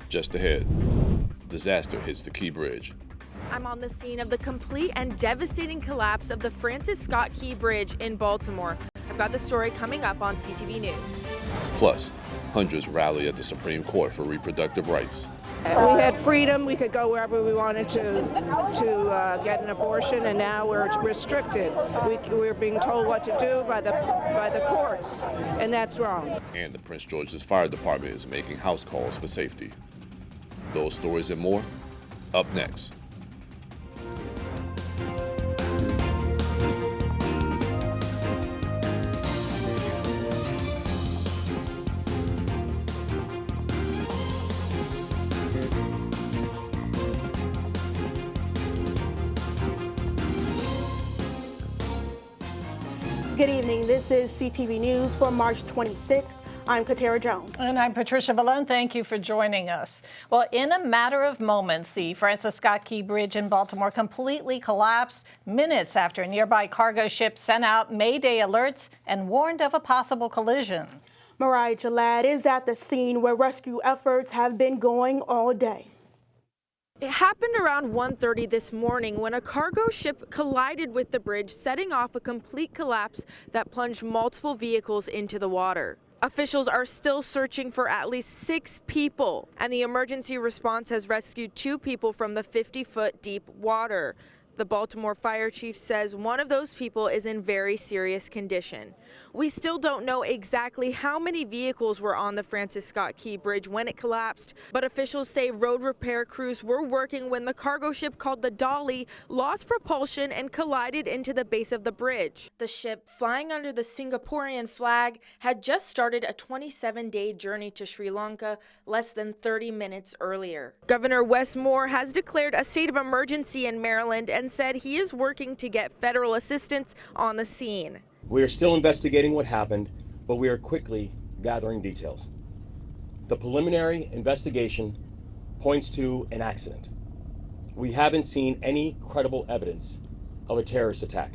Just ahead, disaster hits the Key Bridge. I'm on the scene of the complete and devastating collapse of the Francis Scott Key Bridge in Baltimore. I've got the story coming up on CTV News. Plus, hundreds rally at the Supreme Court for reproductive rights. We had freedom. We could go wherever we wanted to get an abortion, and now we're restricted. We're being told what to do by the courts, and that's wrong. And the Prince George's Fire Department is making house calls for safety. Those stories and more, up next. Good evening. This is CTV News for March 26th. I'm Katara Jones. And I'm Patricia Vallone. Thank you for joining us. Well, in a matter of moments, the Francis Scott Key Bridge in Baltimore completely collapsed minutes after a nearby cargo ship sent out Mayday alerts and warned of a possible collision. Mariah Jalad is at the scene where rescue efforts have been going all day. It happened around 1:30 this morning when a cargo ship collided with the bridge, setting off a complete collapse that plunged multiple vehicles into the water. Officials are still searching for at least 6 people, and the emergency response has rescued 2 people from the 50-foot deep water. The Baltimore fire chief says one of those people is in very serious condition. We still don't know exactly how many vehicles were on the Francis Scott Key Bridge when it collapsed, but officials say road repair crews were working when the cargo ship called the Dolly lost propulsion and collided into the base of the bridge. The ship, flying under the Singaporean flag, had just started a 27-day journey to Sri Lanka less than 30 minutes earlier. Governor Wes Moore has declared a state of emergency in Maryland and said he is working to get federal assistance on the scene. We are still investigating what happened, but we are quickly gathering details. The preliminary investigation points to an accident. We haven't seen any credible evidence of a terrorist attack.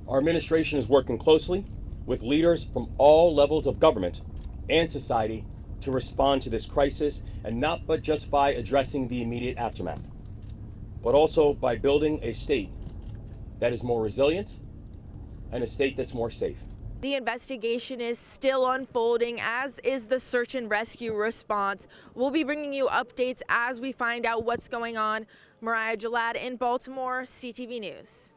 Our administration is working closely with leaders from all levels of government and society to respond to this crisis, and not but just by addressing the immediate aftermath, but also by building a state that is more resilient and a state that's more safe. The investigation is still unfolding, as is the search and rescue response. We'll be bringing you updates as we find out what's going on. Mariah Jalad in Baltimore, CTV News.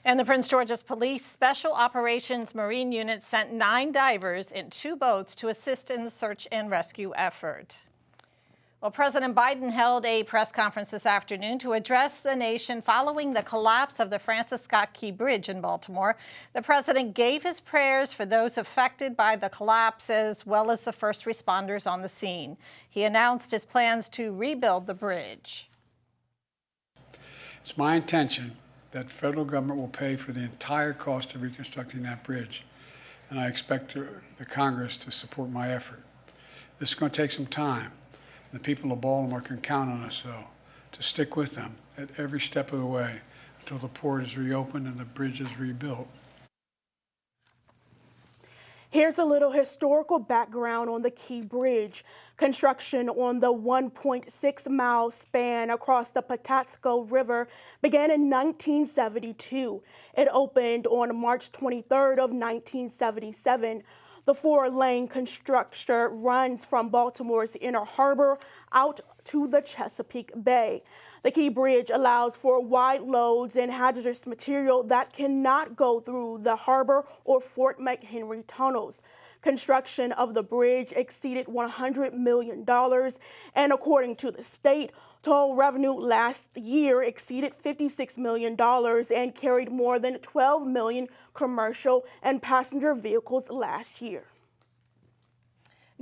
And the Prince George's Police Special Operations Marine Unit sent 9 divers in 2 boats to assist in the search and rescue effort. Well, President Biden held a press conference this afternoon to address the nation following the collapse of the Francis Scott Key Bridge in Baltimore. The president gave his prayers for those affected by the collapse, as well as the first responders on the scene. He announced his plans to rebuild the bridge. It's my intention that the federal government will pay for the entire cost of reconstructing that bridge, and I expect the Congress to support my effort. This is going to take some time. The people of Baltimore can count on us, though, to stick with them at every step of the way until the port is reopened and the bridge is rebuilt. Here's a little historical background on the Key Bridge. Construction on the 1.6-mile span across the Patapsco River began in 1972. It opened on March 23rd of 1977. The 4-lane construction runs from Baltimore's Inner Harbor out to the Chesapeake Bay. The Key Bridge allows for wide loads and hazardous material that cannot go through the harbor or Fort McHenry tunnels. Construction of the bridge exceeded $100 million, and according to the state, toll revenue last year exceeded $56 million and carried more than 12 million commercial and passenger vehicles last year.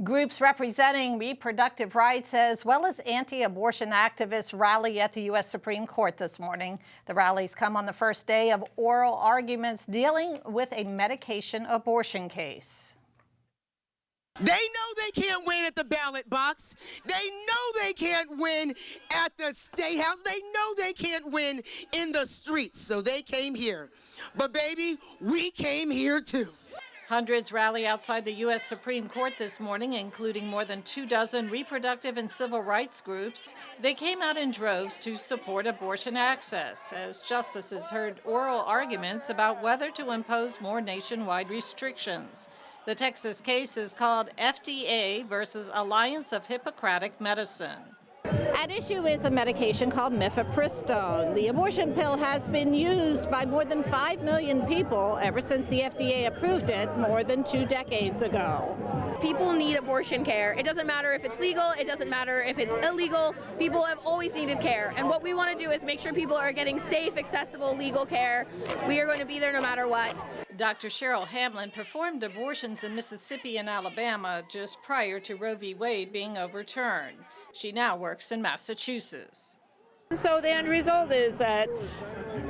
Groups representing reproductive rights as well as anti-abortion activists rally at the U.S. Supreme Court this morning. The rallies come on the first day of oral arguments dealing with a medication abortion case. They know they can't win at the ballot box. They know they can't win at the State House. They know they can't win in the streets. So they came here. But baby, we came here too. Hundreds rally outside the U.S. Supreme Court this morning, including more than 24 reproductive and civil rights groups. They came out in droves to support abortion access, as justices heard oral arguments about whether to impose more nationwide restrictions. The Texas case is called FDA versus Alliance of Hippocratic Medicine. At issue is a medication called mifepristone. The abortion pill has been used by more than 5 million people ever since the FDA approved it more than 2 decades ago. People need abortion care. It doesn't matter if it's legal, it doesn't matter if it's illegal. People have always needed care. And what we want to do is make sure people are getting safe, accessible, legal care. We are going to be there no matter what. Dr. Cheryl Hamlin performed abortions in Mississippi and Alabama just prior to Roe v. Wade being overturned. She now works in Massachusetts. So the end result is that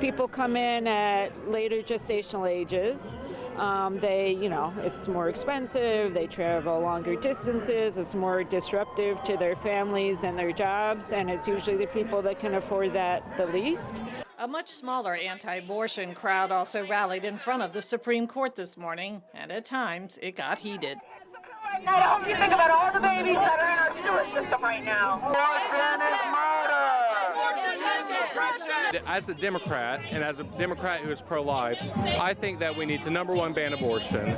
people come in at later gestational ages. It's more expensive, they travel longer distances, it's more disruptive to their families and their jobs, and it's usually the people that can afford that the least. A much smaller anti-abortion crowd also rallied in front of the Supreme Court this morning, and at times it got heated. I hope you think about all the babies that are in our sewer system right now. Abortion is murder! As a Democrat, and as a Democrat who is pro-life, I think that we need to, number one, ban abortion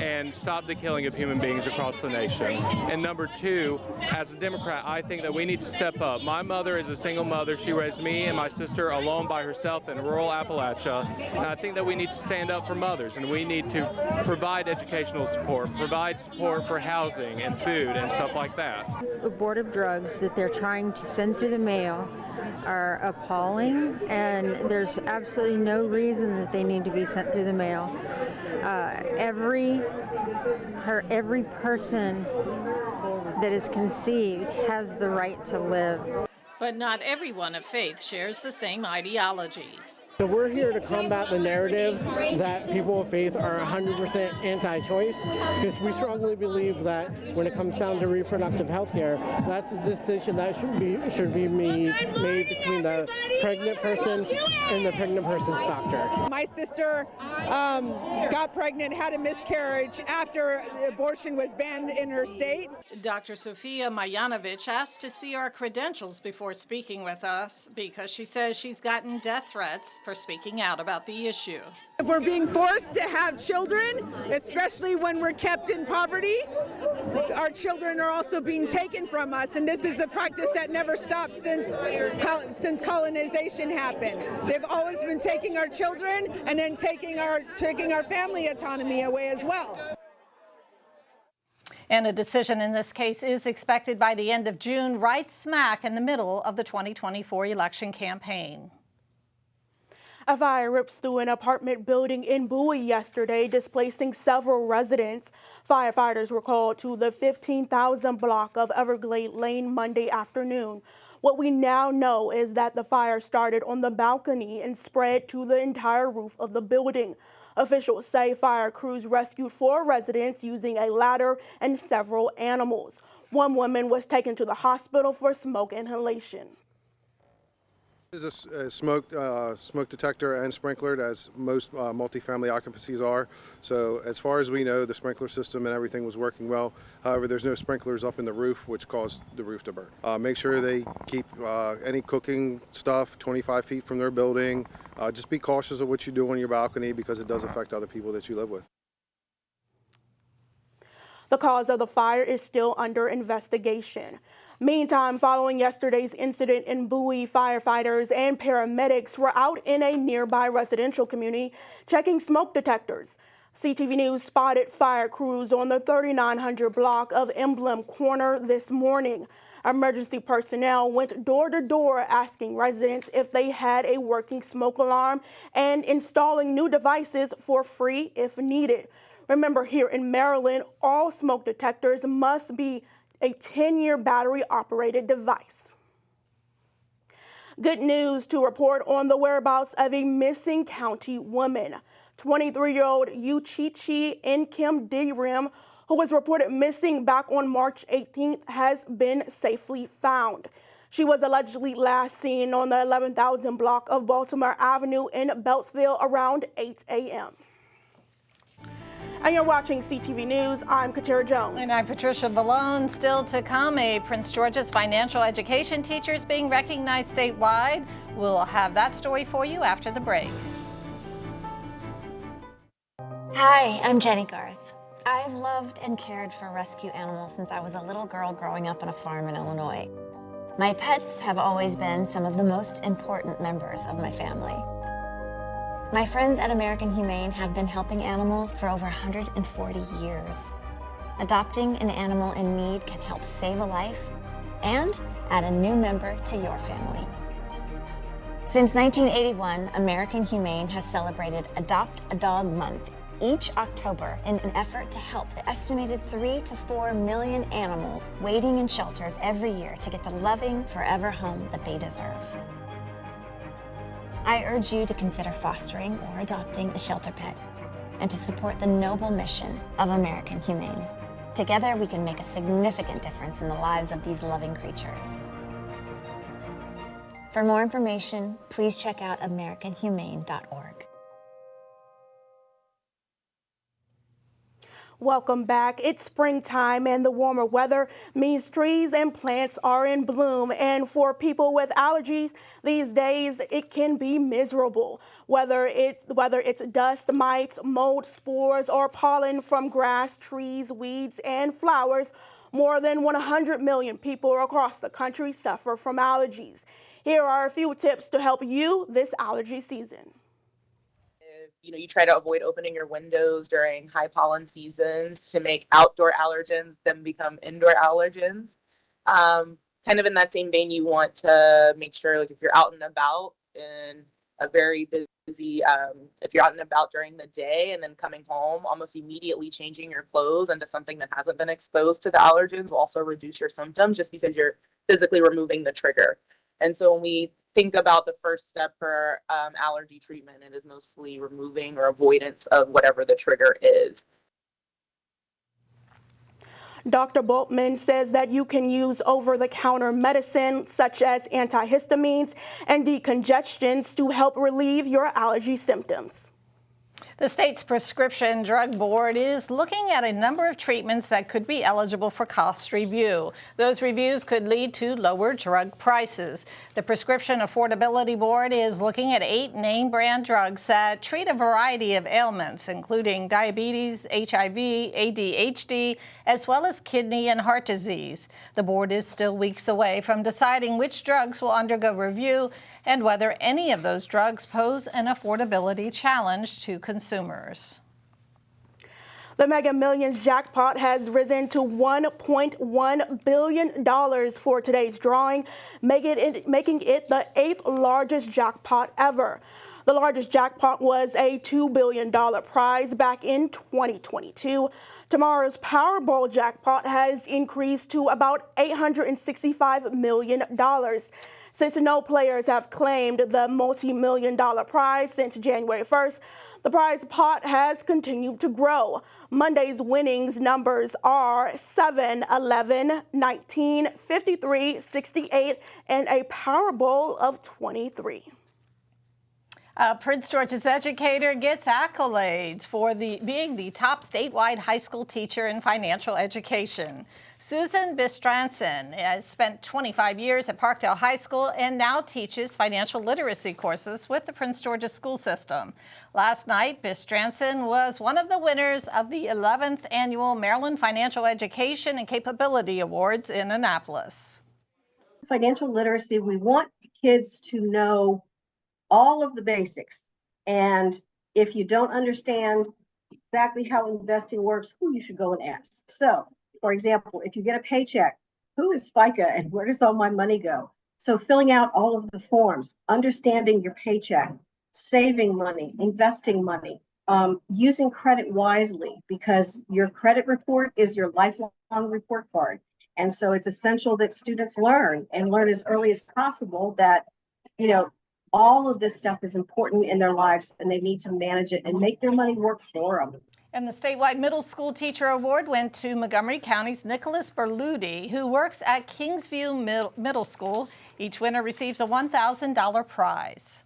and stop the killing of human beings across the nation. And number two, as a Democrat, I think that we need to step up. My mother is a single mother. She raised me and my sister alone by herself in rural Appalachia. And I think that we need to stand up for mothers, and we need to provide educational support, provide support for housing and food and stuff like that. The board of drugs that they're trying to send through the mail are appalling, and there's absolutely no reason that they need to be sent through the mail. Every person that is conceived has the right to live. But not everyone of faith shares the same ideology. So we're here to combat the narrative that people of faith are 100% anti-choice, because we strongly believe that when it comes down to reproductive health care, that's a decision that should be made between the pregnant person and the pregnant person's doctor. My sister got pregnant, had a miscarriage after abortion was banned in her state. Dr. Sofia Mayanovich asked to see our credentials before speaking with us because she says she's gotten death threats for speaking out about the issue. If we're being forced to have children, especially when we're kept in poverty, our children are also being taken from us, and this is a practice that never stopped since colonization happened. They've always been taking our children and then taking our family autonomy away as well. And a decision in this case is expected by the end of June, right smack in the middle of the 2024 election campaign. A fire ripped through an apartment building in Bowie yesterday, displacing several residents. Firefighters were called to the 15,000 block of Everglade Lane Monday afternoon. What we now know is that the fire started on the balcony and spread to the entire roof of the building. Officials say fire crews rescued 4 residents using a ladder and several animals. One woman was taken to the hospital for smoke inhalation. This is a smoke detector and sprinklered, as most multifamily occupancies are. So as far as we know, the sprinkler system and everything was working well. However, there's no sprinklers up in the roof, which caused the roof to burn. Make sure they keep any cooking stuff 25 feet from their building. Just be cautious of what you do on your balcony, because it does affect other people that you live with. The cause of the fire is still under investigation. Meantime, following yesterday's incident in Bowie, firefighters and paramedics were out in a nearby residential community checking smoke detectors. CTV News spotted fire crews on the 3900 block of Emblem Corner this morning. Emergency personnel went door to door asking residents if they had a working smoke alarm and installing new devices for free if needed. Remember, here in Maryland, all smoke detectors must be a 10-year battery-operated device. Good news to report on the whereabouts of a missing county woman. 23-year-old Uchichi Nkim Dirim, who was reported missing back on March 18th, has been safely found. She was allegedly last seen on the 11,000 block of Baltimore Avenue in Beltsville around 8 a.m. And you're watching CTV News. I'm Katara Jones. And I'm Patricia Vallone. Still to come, a Prince George's financial education teacher is being recognized statewide. We'll have that story for you after the break. Hi, I'm Jenny Garth. I've loved and cared for rescue animals since I was a little girl growing up on a farm in Illinois. My pets have always been some of the most important members of my family. My friends at American Humane have been helping animals for over 140 years. Adopting an animal in need can help save a life and add a new member to your family. Since 1981, American Humane has celebrated Adopt a Dog Month each October in an effort to help the estimated 3 to 4 million animals waiting in shelters every year to get the loving, forever home that they deserve. I urge you to consider fostering or adopting a shelter pet and to support the noble mission of American Humane. Together, we can make a significant difference in the lives of these loving creatures. For more information, please check out AmericanHumane.org. Welcome back. It's springtime and the warmer weather means trees and plants are in bloom. And for people with allergies these days, it can be miserable. Whether it's dust, mites, mold, spores, or pollen from grass, trees, weeds, and flowers, more than 100 million people across the country suffer from allergies. Here are a few tips to help you this allergy season. You try to avoid opening your windows during high pollen seasons to make outdoor allergens then become indoor allergens. Kind of in that same vein, you want to make sure, like, if you're out and about in a very busy, if you're out and about during the day and then coming home, almost immediately changing your clothes into something that hasn't been exposed to the allergens will also reduce your symptoms just because you're physically removing the trigger. And so when we think about the first step for allergy treatment, it is mostly removing or avoidance of whatever the trigger is. Dr. Boltman says that you can use over-the-counter medicine such as antihistamines and decongestants to help relieve your allergy symptoms. The state's prescription drug board is looking at a number of treatments that could be eligible for cost review. Those reviews could lead to lower drug prices. The Prescription Affordability Board is looking at 8 name brand drugs that treat a variety of ailments, including diabetes, HIV, ADHD, as well as kidney and heart disease. The board is still weeks away from deciding which drugs will undergo review and whether any of those drugs pose an affordability challenge to consumers. The Mega Millions jackpot has risen to $1.1 billion for today's drawing, making it the 8th largest jackpot ever. The largest jackpot was a $2 billion prize back in 2022. Tomorrow's Powerball jackpot has increased to about $865 million. Since no players have claimed the multi-million-dollar prize since January 1st, the prize pot has continued to grow. Monday's winnings numbers are 7, 11, 19, 53, 68, and a Powerball of 23. Prince George's educator gets accolades for being the top statewide high school teacher in financial education. Susan Bistranson has spent 25 years at Parkdale High School and now teaches financial literacy courses with the Prince George's school system. Last night, Bistranson was one of the winners of the 11th Annual Maryland Financial Education and Capability Awards in Annapolis. Financial literacy, we want kids to know all of the basics. And if you don't understand exactly how investing works, who you should go and ask. So, for example, if you get a paycheck, who is FICA and where does all my money go? So filling out all of the forms, understanding your paycheck, saving money, investing money, using credit wisely, because your credit report is your lifelong report card. And so it's essential that students learn as early as possible that, all of this stuff is important in their lives and they need to manage it and make their money work for them. And the statewide middle school teacher award went to Montgomery County's Nicholas Berludi, who works at Kingsview Middle School. Each winner receives a $1,000 prize.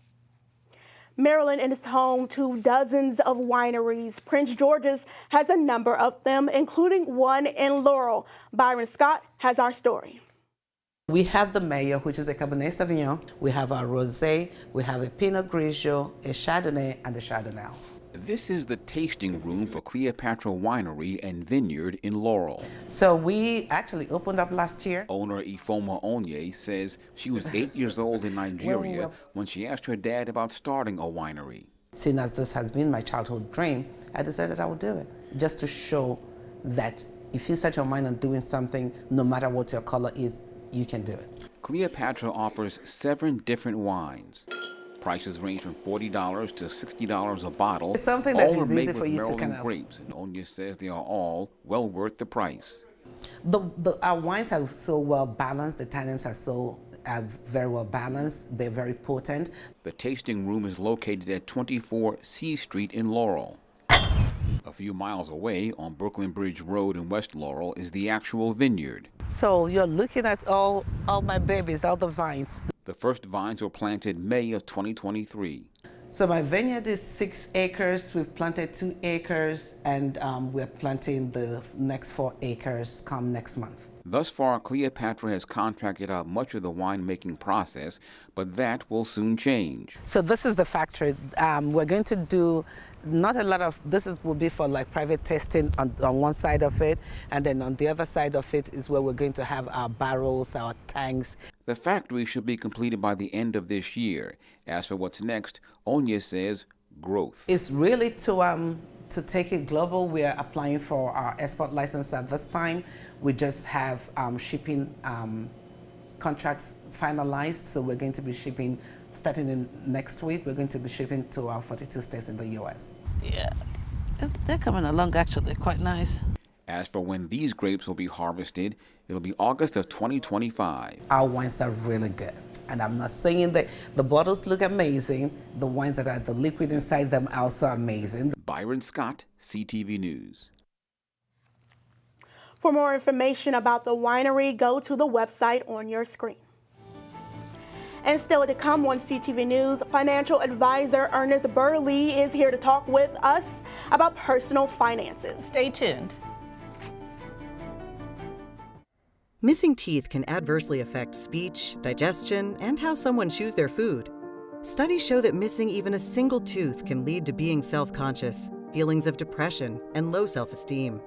Maryland is home to dozens of wineries. Prince George's has a number of them, including one in Laurel. Byron Scott has our story. We have the Mayor, which is a Cabernet Sauvignon. We have our Rosé, we have a Pinot Grigio, a Chardonnay, and a Chardonnay. This is the tasting room for Cleopatra Winery and Vineyard in Laurel. So we actually opened up last year. Owner Ifoma Onye says she was 8 years old in Nigeria when she asked her dad about starting a winery. Seeing as this has been my childhood dream, I decided I would do it, just to show that if you set your mind on doing something, no matter what your color is, you can do it. Cleopatra offers 7 different wines. Prices range from $40 to $60 a bottle. It's something that all is are made easy with for you Maryland to kind of... grapes, and Onya says they are all well worth the price. Our wines are so well balanced. The tannins are very well balanced. They're very potent. The tasting room is located at 24 C Street in Laurel. A few miles away on Brooklyn Bridge Road in West Laurel is the actual vineyard. So you're looking at all my babies, all the vines. The first vines were planted May of 2023. So my vineyard is 6 acres. We've planted 2 acres, and we're planting the next 4 acres come next month. Thus far, Cleopatra has contracted out much of the winemaking process, but that will soon change. So this is the factory. We're going to do not a lot of, will be for like private tasting on one side of it, and then on the other side of it is where we're going to have our barrels, our tanks. The factory should be completed by the end of this year. As for what's next, Onya says growth. It's really to take it global. We're applying for our export license at this time. We just have shipping contracts finalized, so we're going to be shipping starting in next week. We're going to be shipping to our 42 states in the U.S. Yeah, they're coming along actually quite nice. As for when these grapes will be harvested, it'll be August of 2025. Our wines are really good. And I'm not saying that the bottles look amazing. The wines that are the liquid inside them are also amazing. Byron Scott, CTV News. For more information about the winery, go to the website on your screen. And still to come on CTV News, financial advisor Ernest Burley is here to talk with us about personal finances. Stay tuned. Missing teeth can adversely affect speech, digestion, and how someone chews their food. Studies show that missing even a single tooth can lead to being self-conscious, feelings of depression, and low self-esteem.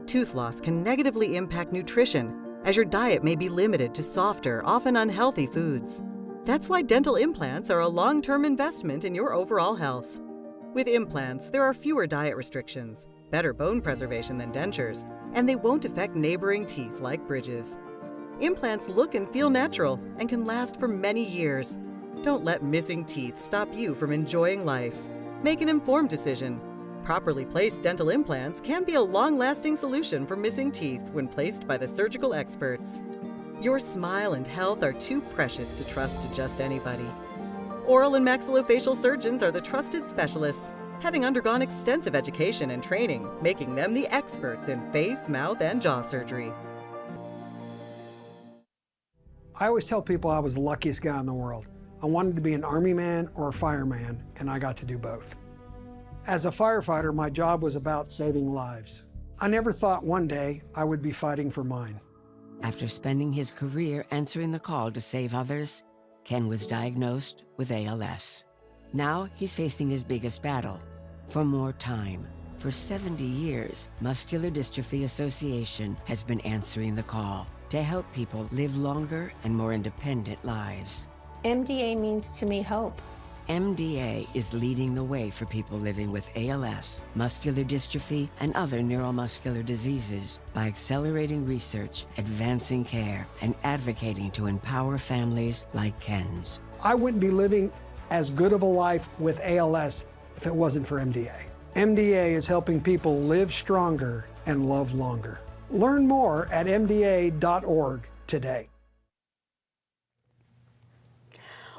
Tooth loss can negatively impact nutrition, as your diet may be limited to softer, often unhealthy foods. That's why dental implants are a long-term investment in your overall health. With implants, there are fewer diet restrictions, better bone preservation than dentures, and they won't affect neighboring teeth like bridges. Implants look and feel natural and can last for many years. Don't let missing teeth stop you from enjoying life. Make an informed decision. Properly placed dental implants can be a long-lasting solution for missing teeth when placed by the surgical experts. Your smile and health are too precious to trust to just anybody. Oral and maxillofacial surgeons are the trusted specialists, having undergone extensive education and training, making them the experts in face, mouth, and jaw surgery. I always tell people I was the luckiest guy in the world. I wanted to be an Army man or a fireman, and I got to do both. As a firefighter, my job was about saving lives. I never thought one day I would be fighting for mine. After spending his career answering the call to save others, Ken was diagnosed with ALS. Now he's facing his biggest battle, for more time. For 70 years, Muscular Dystrophy Association has been answering the call to help people live longer and more independent lives. MDA means to me hope. MDA is leading the way for people living with ALS, muscular dystrophy, and other neuromuscular diseases by accelerating research, advancing care, and advocating to empower families like Ken's. I wouldn't be living as good of a life with ALS if it wasn't for MDA. MDA is helping people live stronger and love longer. Learn more at mda.org today.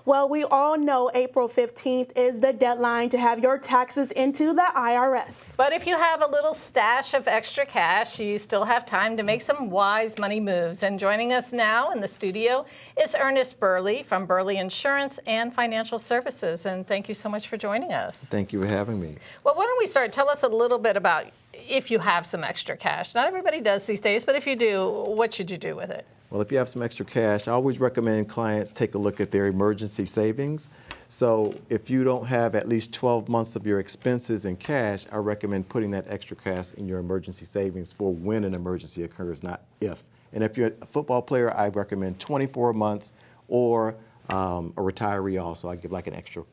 Well, we all know April 15th is the deadline to have your taxes into the IRS. But if you have a little stash of extra cash, you still have time to make some wise money moves. And joining us now in the studio is Ernest Burley from Burley Insurance and Financial Services. And thank you so much for joining us. Thank you for having me. Well, why don't we start? Tell us a little bit about if you have some extra cash. Not everybody does these days, but if you do, what should you do with it? Well, if you have some extra cash, I always recommend clients take a look at their emergency savings. So if you don't have at least 12 months of your expenses in cash, I recommend putting that extra cash in your emergency savings for when an emergency occurs, not if. And if you're a football player, I recommend 24 months or a retiree also. I give like an extra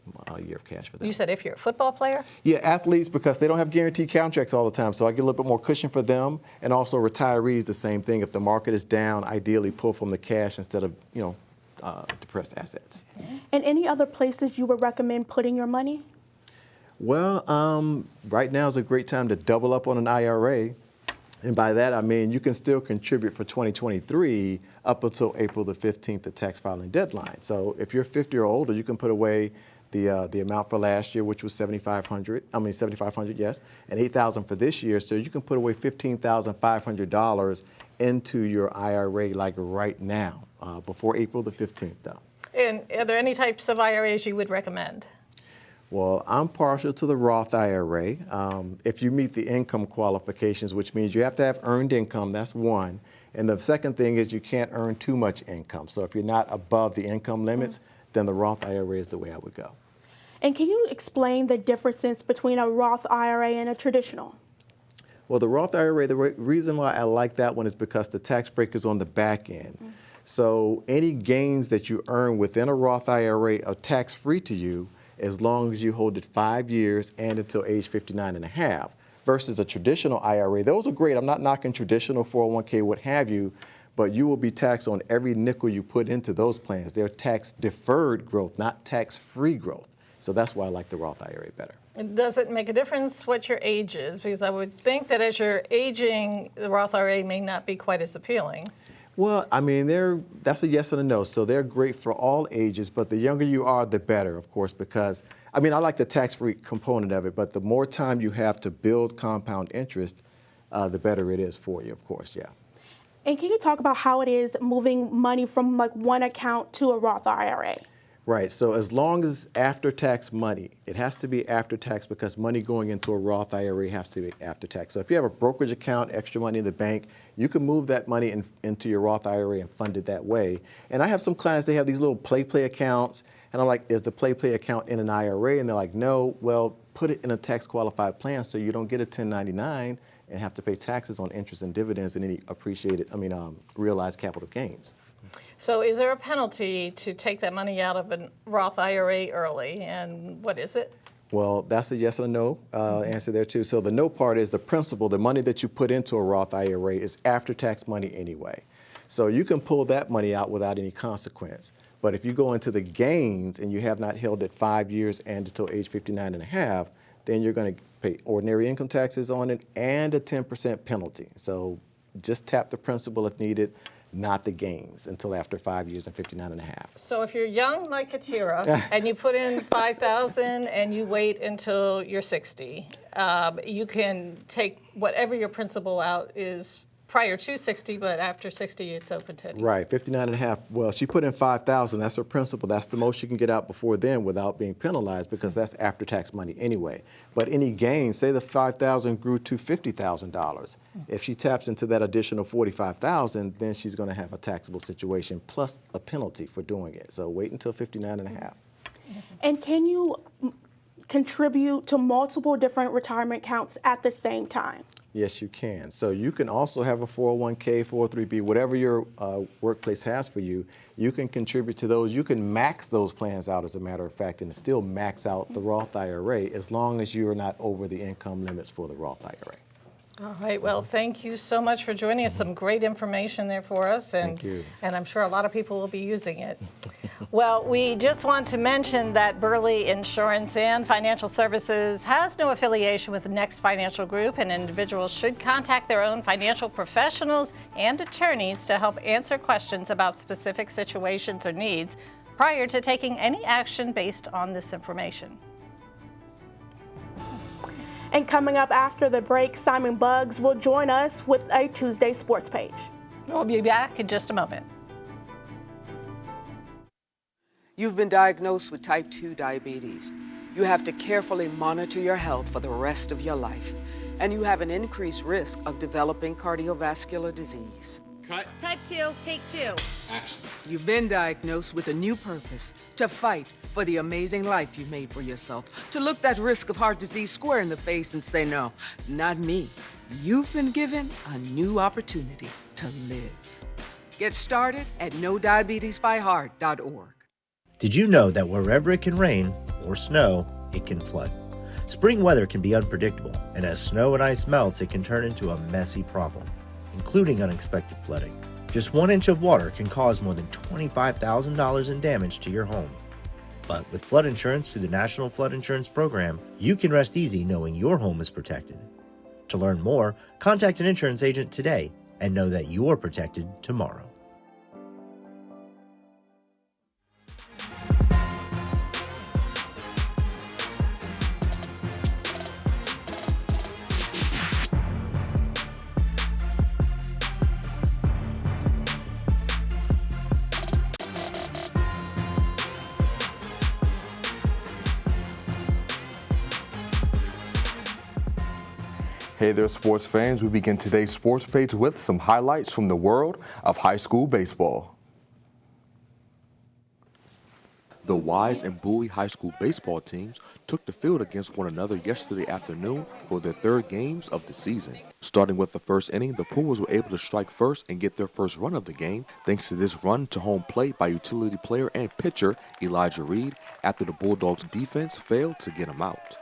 year of cash for that. You said if you're a football player? Yeah, athletes, because they don't have guaranteed contracts all the time, so I get a little bit more cushion for them. And also retirees, the same thing. If the market is down, ideally pull from the cash instead of, depressed assets. And any other places you would recommend putting your money? Well, right now is a great time to double up on an IRA. And by that, I mean you can still contribute for 2023 up until April the 15th, the tax filing deadline. So if you're 50 or older, you can put away the amount for last year, which was $7,500, yes, and $8,000 for this year. So you can put away $15,500 into your IRA like right now, before April the 15th, though. And are there any types of IRAs you would recommend? Well, I'm partial to the Roth IRA. If you meet the income qualifications, which means you have to have earned income, that's one. And the second thing is you can't earn too much income. So if you're not above the income limits, then the Roth IRA is the way I would go. And can you explain the differences between a Roth IRA and a traditional? Well, the Roth IRA, the reason why I like that one is because the tax break is on the back end. So any gains that you earn within a Roth IRA are tax-free to you as long as you hold it 5 years and until age 59 and a half, versus a traditional IRA. Those are great. I'm not knocking traditional 401k, what have you, but you will be taxed on every nickel you put into those plans. They're tax-deferred growth, not tax-free growth. So that's why I like the Roth IRA better. Does it make a difference what your age is? Because I would think that as you're aging, the Roth IRA may not be quite as appealing. Well, I mean, that's a yes and a no. So they're great for all ages, but the younger you are, the better, of course, because, I mean, I like the tax-free component of it, but the more time you have to build compound interest, the better it is for you, of course, yeah. And can you talk about how it is moving money from like one account to a Roth IRA? Right, so as long as after-tax money, it has to be after-tax because money going into a Roth IRA has to be after-tax. So if you have a brokerage account, extra money in the bank, you can move that money into your Roth IRA and fund it that way. And I have some clients, they have these little play accounts, and I'm like, is the play account in an IRA? And they're like, no, well, put it in a tax-qualified plan so you don't get a 1099 and have to pay taxes on interest and dividends and any realized capital gains. So is there a penalty to take that money out of a Roth IRA early, and what is it? Well, that's a yes and a no answer there too. So the no part is the principal, the money that you put into a Roth IRA is after-tax money anyway. So you can pull that money out without any consequence. But if you go into the gains and you have not held it 5 years and until age 59 and a half, then you're going to pay ordinary income taxes on it and a 10% penalty. So just tap the principal if needed, not the gains until after 5 years and 59 and a half. So if you're young like Katira and you put in $5,000 and you wait until you're 60, you can take whatever your principal out is prior to 60, but after 60 it's open to anything. Right, 59 and a half. Well, she put in $5,000, that's her principal. That's the most you can get out before then without being penalized because that's after-tax money anyway. But any gain, say the $5,000 grew to $50,000. If she taps into that additional $45,000, then she's going to have a taxable situation plus a penalty for doing it. So wait until 59 and a half. And can you contribute to multiple different retirement accounts at the same time? Yes, you can. So you can also have a 401k, 403b, whatever your workplace has for you. You can contribute to those. You can max those plans out, as a matter of fact, and still max out the Roth IRA as long as you are not over the income limits for the Roth IRA. All right, well, thank you so much for joining us. Some great information there for us, and I'm sure a lot of people will be using it. Well, we just want to mention that Burley Insurance and Financial Services has no affiliation with the Next Financial Group, and individuals should contact their own financial professionals and attorneys to help answer questions about specific situations or needs. prior to taking any action based on this information. And coming up after the break, Simon Buggs will join us with a Tuesday sports page. We'll be back in just a moment. You've been diagnosed with type 2 diabetes. You have to carefully monitor your health for the rest of your life, and you have an increased risk of developing cardiovascular disease. Cut. Type 2, take 2. Action. You've been diagnosed with a new purpose, to fight for the amazing life you made for yourself, to look that risk of heart disease square in the face and say, no, not me. You've been given a new opportunity to live. Get started at NoDiabetesByHeart.org. Did you know that wherever it can rain or snow, it can flood? Spring weather can be unpredictable, and as snow and ice melts, it can turn into a messy problem, including unexpected flooding. Just 1 inch of water can cause more than $25,000 in damage to your home. But with flood insurance through the National Flood Insurance Program, you can rest easy knowing your home is protected. To learn more, contact an insurance agent today and know that you're protected tomorrow. Hey there, sports fans. We begin today's sports page with some highlights from the world of high school baseball. The Wise and Bowie high school baseball teams took the field against one another yesterday afternoon for their third games of the season. Starting with the first inning, the Pumas were able to strike first and get their first run of the game thanks to this run to home plate by utility player and pitcher Elijah Reed after the Bulldogs' defense failed to get him out.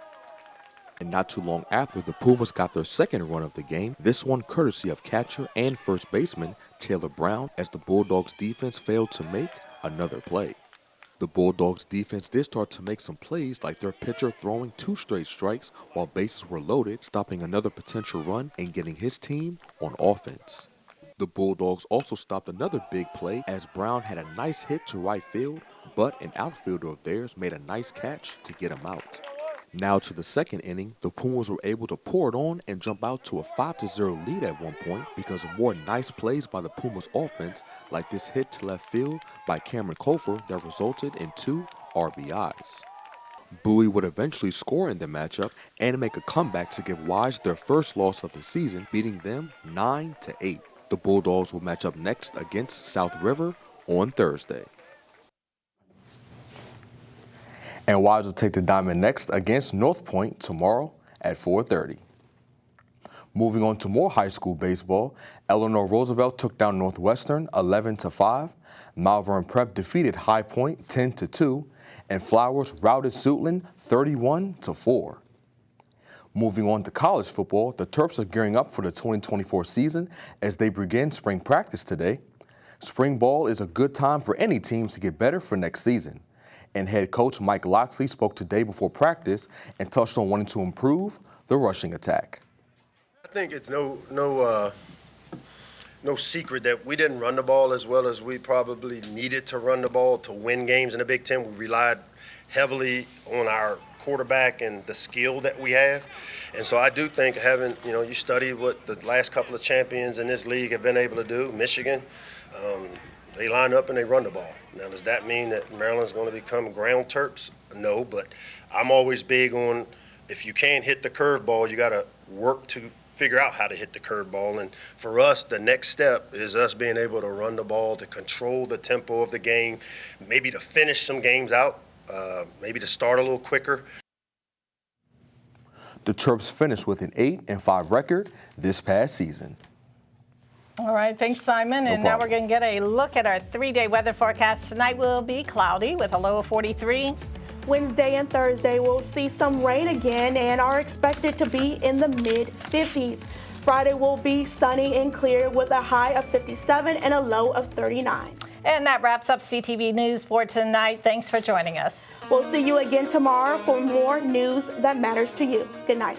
And not too long after, the Pumas got their second run of the game, this one courtesy of catcher and first baseman Taylor Brown as the Bulldogs' defense failed to make another play. The Bulldogs' defense did start to make some plays, like their pitcher throwing 2 straight strikes while bases were loaded, stopping another potential run and getting his team on offense. The Bulldogs also stopped another big play as Brown had a nice hit to right field, but an outfielder of theirs made a nice catch to get him out. Now to the second inning, the Pumas were able to pour it on and jump out to a 5-0 lead at one point because of more nice plays by the Pumas offense, like this hit to left field by Cameron Cofer that resulted in 2 RBIs. Bowie would eventually score in the matchup and make a comeback to give Wise their first loss of the season, beating them 9-8. The Bulldogs will match up next against South River on Thursday. And Wise will take the diamond next against North Point tomorrow at 4:30. Moving on to more high school baseball, Eleanor Roosevelt took down Northwestern 11-5, Malvern Prep defeated High Point 10-2, and Flowers routed Suitland 31-4. Moving on to college football, the Terps are gearing up for the 2024 season as they begin spring practice today. Spring ball is a good time for any teams to get better for next season. And head coach Mike Loxley spoke today before practice and touched on wanting to improve the rushing attack. I think it's no secret that we didn't run the ball as well as we probably needed to run the ball to win games in the Big Ten. We relied heavily on our quarterback and the skill that we have. And so I do think having, you study what the last couple of champions in this league have been able to do, Michigan, they line up and they run the ball. Now, does that mean that Maryland's going to become ground Terps? No, but I'm always big on if you can't hit the curveball, you got to work to figure out how to hit the curveball. And for us, the next step is us being able to run the ball, to control the tempo of the game, maybe to finish some games out, maybe to start a little quicker. The Terps finished with an 8-5 record this past season. All right, thanks, Simon. And now we're going to get a look at our 3-day weather forecast. Tonight will be cloudy with a low of 43. Wednesday and Thursday we'll see some rain again and are expected to be in the mid-50s. Friday will be sunny and clear with a high of 57 and a low of 39. And that wraps up CTV News for tonight. Thanks for joining us. We'll see you again tomorrow for more news that matters to you. Good night.